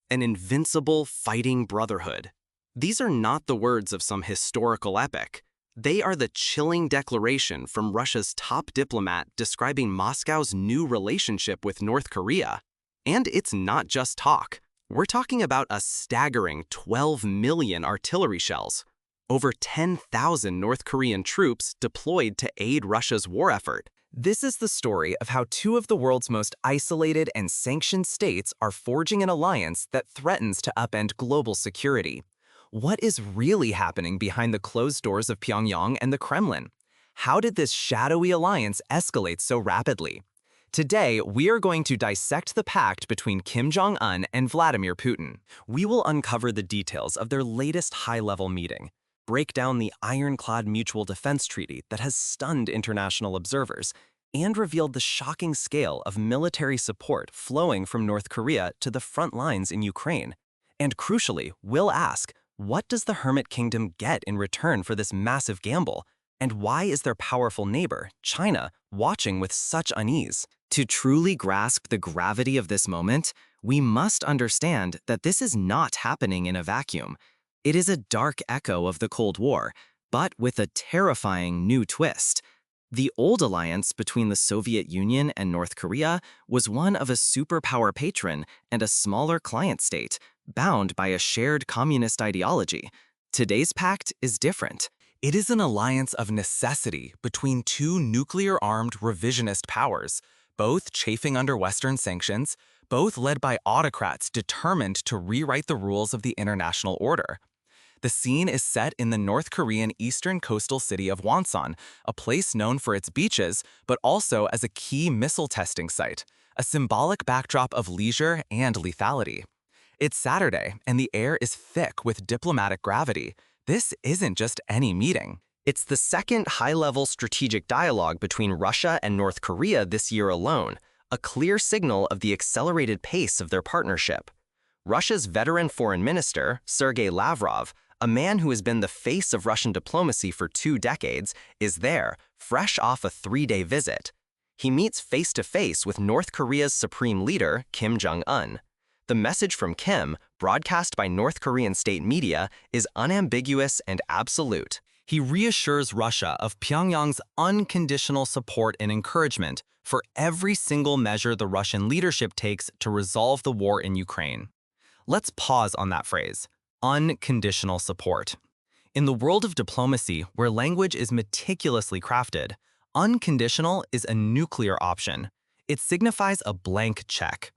an invincible fighting brotherhood. These are not the words of some historical epic. They are the chilling declaration from Russia's top diplomat describing Moscow's new relationship with North Korea. And it's not just talk. We're talking about a staggering 12 million artillery shells, over 10,000 North Korean troops deployed to aid Russia's war effort. This is the story of how two of the world's most isolated and sanctioned states are forging an alliance that threatens to upend global security. What is really happening behind the closed doors of Pyongyang and the Kremlin? How did this shadowy alliance escalate so rapidly? Today, we are going to dissect the pact between Kim Jong-un and Vladimir Putin. We will uncover the details of their latest high-level meeting, break down the ironclad mutual defense treaty that has stunned international observers, and revealed the shocking scale of military support flowing from North Korea to the front lines in Ukraine. And crucially, we'll ask, what does the Hermit Kingdom get in return for this massive gamble? And why is their powerful neighbor, China, watching with such unease? To truly grasp the gravity of this moment, we must understand that this is not happening in a vacuum. It is a dark echo of the Cold War, but with a terrifying new twist. The old alliance between the Soviet Union and North Korea was one of a superpower patron and a smaller client state, bound by a shared communist ideology. Today's pact is different. It is an alliance of necessity between two nuclear-armed revisionist powers, both chafing under Western sanctions, both led by autocrats determined to rewrite the rules of the international order. The scene is set in the North Korean eastern coastal city of Wonsan, a place known for its beaches, but also as a key missile testing site, a symbolic backdrop of leisure and lethality. It's Saturday, and the air is thick with diplomatic gravity. This isn't just any meeting. It's the second high-level strategic dialogue between Russia and North Korea this year alone, a clear signal of the accelerated pace of their partnership. Russia's veteran foreign minister, Sergei Lavrov, a man who has been the face of Russian diplomacy for 2 decades, is there, fresh off a 3-day visit. He meets face-to-face with North Korea's supreme leader, Kim Jong-un. The message from Kim, broadcast by North Korean state media, is unambiguous and absolute. He reassures Russia of Pyongyang's unconditional support and encouragement for every single measure the Russian leadership takes to resolve the war in Ukraine. Let's pause on that phrase, unconditional support. In the world of diplomacy, where language is meticulously crafted, unconditional is a nuclear option. It signifies a blank check.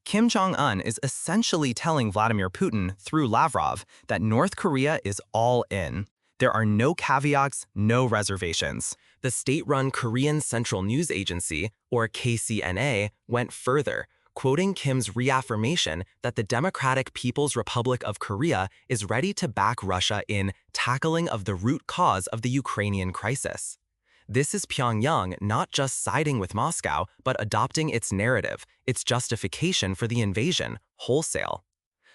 Kim Jong-un is essentially telling Vladimir Putin through Lavrov that North Korea is all in. There are no caveats, no reservations. The state-run Korean Central News Agency, or KCNA, went further, quoting Kim's reaffirmation that the Democratic People's Republic of Korea is ready to back Russia in tackling of the root cause of the Ukrainian crisis. This is Pyongyang not just siding with Moscow, but adopting its narrative, its justification for the invasion, wholesale.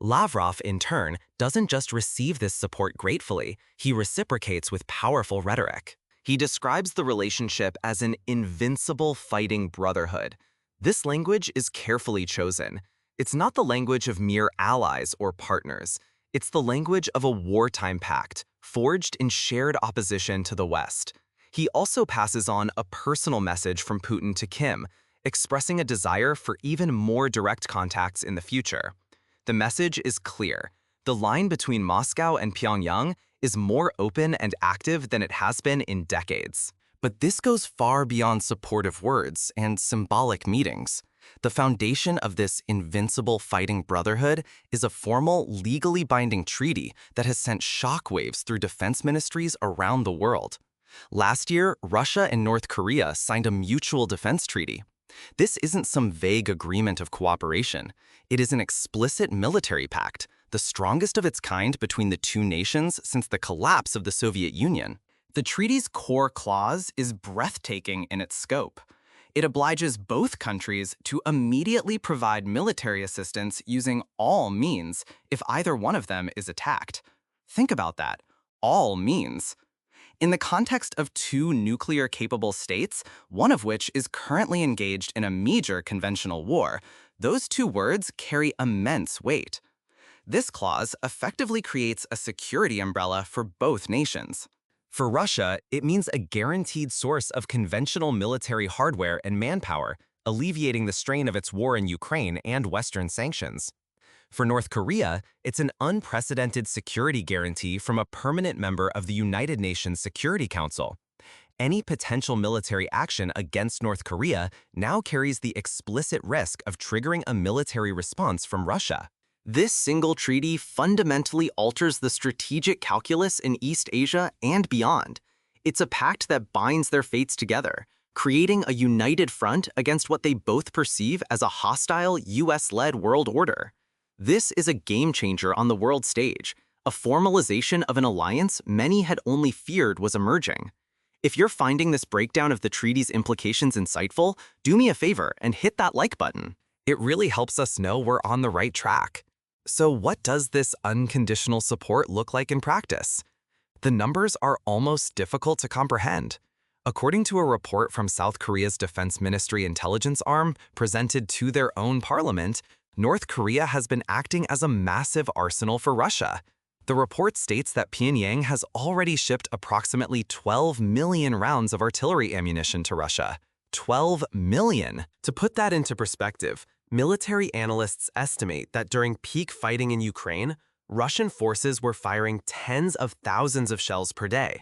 Lavrov, in turn, doesn't just receive this support gratefully, he reciprocates with powerful rhetoric. He describes the relationship as an invincible fighting brotherhood. This language is carefully chosen. It's not the language of mere allies or partners. It's the language of a wartime pact, forged in shared opposition to the West. He also passes on a personal message from Putin to Kim, expressing a desire for even more direct contacts in the future. The message is clear. The line between Moscow and Pyongyang is more open and active than it has been in decades. But this goes far beyond supportive words and symbolic meetings. The foundation of this invincible fighting brotherhood is a formal, legally binding treaty that has sent shockwaves through defense ministries around the world. Last year, Russia and North Korea signed a mutual defense treaty. This isn't some vague agreement of cooperation. It is an explicit military pact, the strongest of its kind between the two nations since the collapse of the Soviet Union. The treaty's core clause is breathtaking in its scope. It obliges both countries to immediately provide military assistance using all means if either one of them is attacked. Think about that. All means. In the context of two nuclear-capable states, one of which is currently engaged in a major conventional war, those two words carry immense weight. This clause effectively creates a security umbrella for both nations. For Russia, it means a guaranteed source of conventional military hardware and manpower, alleviating the strain of its war in Ukraine and Western sanctions. For North Korea, it's an unprecedented security guarantee from a permanent member of the United Nations Security Council. Any potential military action against North Korea now carries the explicit risk of triggering a military response from Russia. This single treaty fundamentally alters the strategic calculus in East Asia and beyond. It's a pact that binds their fates together, creating a united front against what they both perceive as a hostile US-led world order. This is a game-changer on the world stage, a formalization of an alliance many had only feared was emerging. If you're finding this breakdown of the treaty's implications insightful, do me a favor and hit that like button. It really helps us know we're on the right track. So what does this unconditional support look like in practice? The numbers are almost difficult to comprehend. According to a report from South Korea's Defense Ministry intelligence arm presented to their own parliament, North Korea has been acting as a massive arsenal for Russia. The report states that Pyongyang has already shipped approximately 12 million rounds of artillery ammunition to Russia. 12 million! To put that into perspective, military analysts estimate that during peak fighting in Ukraine, Russian forces were firing tens of thousands of shells per day.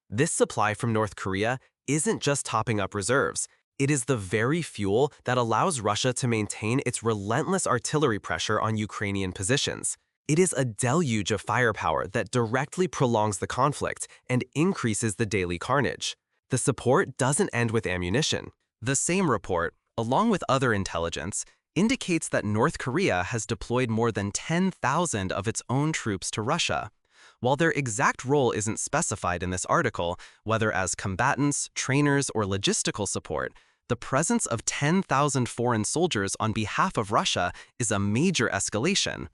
This supply from North Korea isn't just topping up reserves. It is the very fuel that allows Russia to maintain its relentless artillery pressure on Ukrainian positions. It is a deluge of firepower that directly prolongs the conflict and increases the daily carnage. The support doesn't end with ammunition. The same report, along with other intelligence, indicates that North Korea has deployed more than 10,000 of its own troops to Russia. While their exact role isn't specified in this article, whether as combatants, trainers, or logistical support, the presence of 10,000 foreign soldiers on behalf of Russia is a major escalation.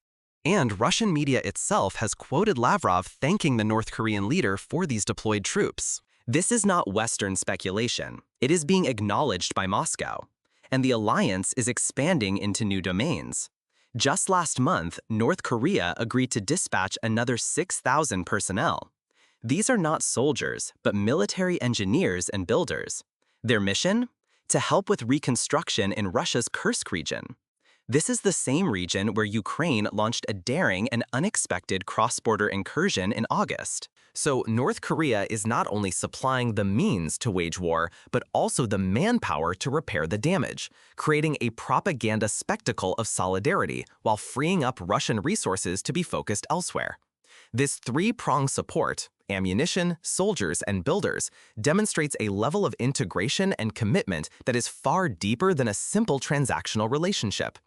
And Russian media itself has quoted Lavrov thanking the North Korean leader for these deployed troops. This is not Western speculation. It is being acknowledged by Moscow. And the alliance is expanding into new domains. Just last month, North Korea agreed to dispatch another 6,000 personnel. These are not soldiers, but military engineers and builders. Their mission? To help with reconstruction in Russia's Kursk region. This is the same region where Ukraine launched a daring and unexpected cross-border incursion in August. So North Korea is not only supplying the means to wage war, but also the manpower to repair the damage, creating a propaganda spectacle of solidarity while freeing up Russian resources to be focused elsewhere. This three-pronged support, ammunition, soldiers, and builders, demonstrates a level of integration and commitment that is far deeper than a simple transactional relationship.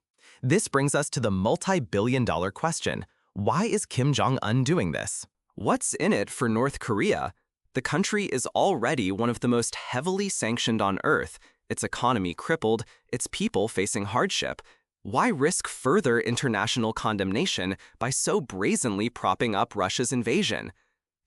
This brings us to the multi-billion-dollar question: why is Kim Jong-un doing this? What's in it for North Korea? The country is already one of the most heavily sanctioned on Earth, its economy crippled, its people facing hardship. Why risk further international condemnation by so brazenly propping up Russia's invasion?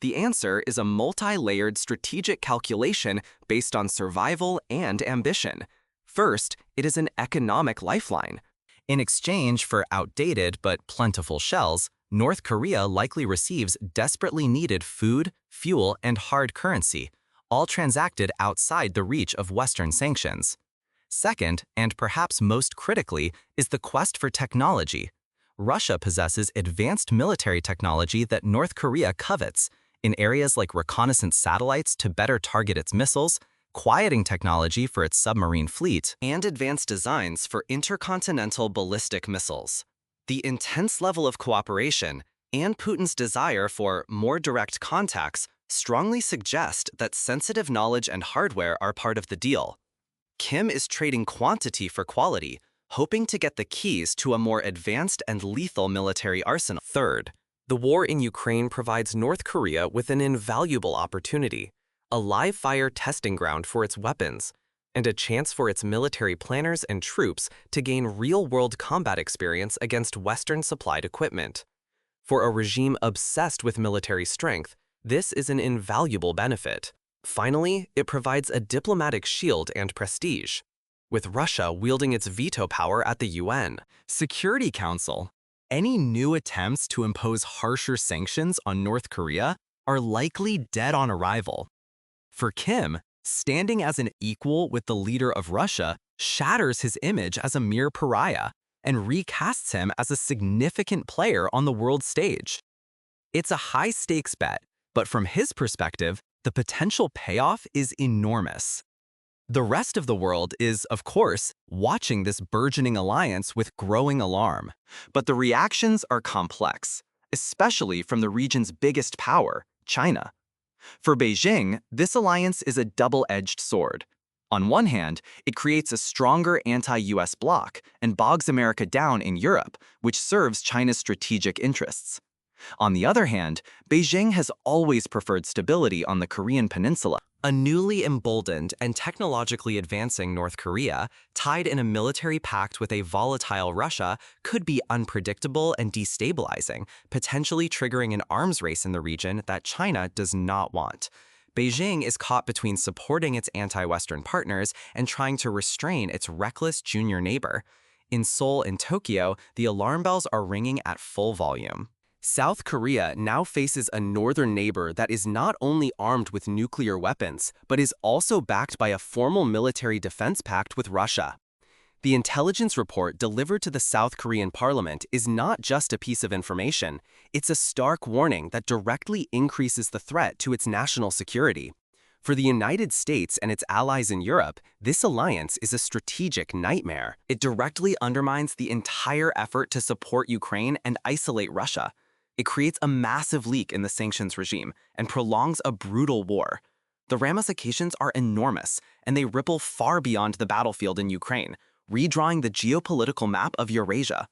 The answer is a multi-layered strategic calculation based on survival and ambition. First, it is an economic lifeline. In exchange for outdated but plentiful shells, North Korea likely receives desperately needed food, fuel, and hard currency, all transacted outside the reach of Western sanctions. Second, and perhaps most critically, is the quest for technology. Russia possesses advanced military technology that North Korea covets, in areas like reconnaissance satellites to better target its missiles, quieting technology for its submarine fleet, and advanced designs for intercontinental ballistic missiles. The intense level of cooperation and Putin's desire for more direct contacts strongly suggest that sensitive knowledge and hardware are part of the deal. Kim is trading quantity for quality, hoping to get the keys to a more advanced and lethal military arsenal. Third, the war in Ukraine provides North Korea with an invaluable opportunity, a live-fire testing ground for its weapons, and a chance for its military planners and troops to gain real-world combat experience against Western-supplied equipment. For a regime obsessed with military strength, this is an invaluable benefit. Finally, it provides a diplomatic shield and prestige. With Russia wielding its veto power at the UN Security Council, Any new attempts to impose harsher sanctions on North Korea are likely dead on arrival. For Kim, standing as an equal with the leader of Russia shatters his image as a mere pariah and recasts him as a significant player on the world stage. It's a high-stakes bet, but from his perspective, the potential payoff is enormous. The rest of the world is, of course, watching this burgeoning alliance with growing alarm. But the reactions are complex, especially from the region's biggest power, China. For Beijing, this alliance is a double-edged sword. On one hand, it creates a stronger anti-US bloc and bogs America down in Europe, which serves China's strategic interests. On the other hand, Beijing has always preferred stability on the Korean peninsula. A newly emboldened and technologically advancing North Korea, tied in a military pact with a volatile Russia, could be unpredictable and destabilizing, potentially triggering an arms race in the region that China does not want. Beijing is caught between supporting its anti-Western partners and trying to restrain its reckless junior neighbor. In Seoul and Tokyo, the alarm bells are ringing at full volume. South Korea now faces a northern neighbor that is not only armed with nuclear weapons, but is also backed by a formal military defense pact with Russia. The intelligence report delivered to the South Korean parliament is not just a piece of information, it's a stark warning that directly increases the threat to its national security. For the United States and its allies in Europe, this alliance is a strategic nightmare. It directly undermines the entire effort to support Ukraine and isolate Russia. It creates a massive leak in the sanctions regime and prolongs a brutal war. The ramifications are enormous, and they ripple far beyond the battlefield in Ukraine, redrawing the geopolitical map of Eurasia.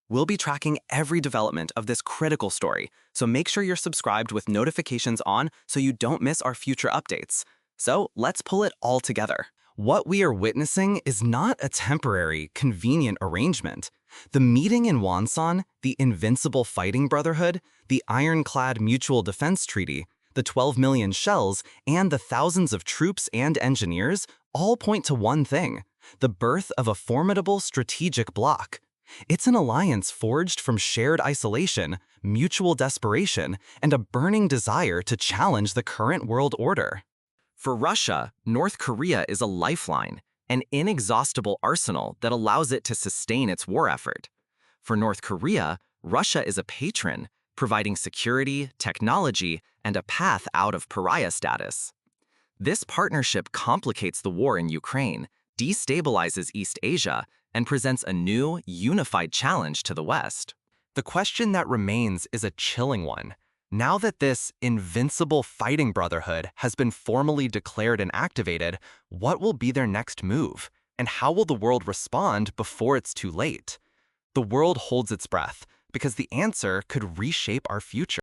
We'll be tracking every development of this critical story, so make sure you're subscribed with notifications on so you don't miss our future updates. So let's pull it all together. What we are witnessing is not a temporary, convenient arrangement. The meeting in Wonsan, the Invincible Fighting Brotherhood, the ironclad Mutual Defense Treaty, the 12 million shells, and the thousands of troops and engineers all point to one thing: the birth of a formidable strategic bloc. It's an alliance forged from shared isolation, mutual desperation, and a burning desire to challenge the current world order. For Russia, North Korea is a lifeline, an inexhaustible arsenal that allows it to sustain its war effort. For North Korea, Russia is a patron, providing security, technology, and a path out of pariah status. This partnership complicates the war in Ukraine, destabilizes East Asia, and presents a new, unified challenge to the West. The question that remains is a chilling one. Now that this invincible fighting brotherhood has been formally declared and activated, what will be their next move? And how will the world respond before it's too late? The world holds its breath, because the answer could reshape our future.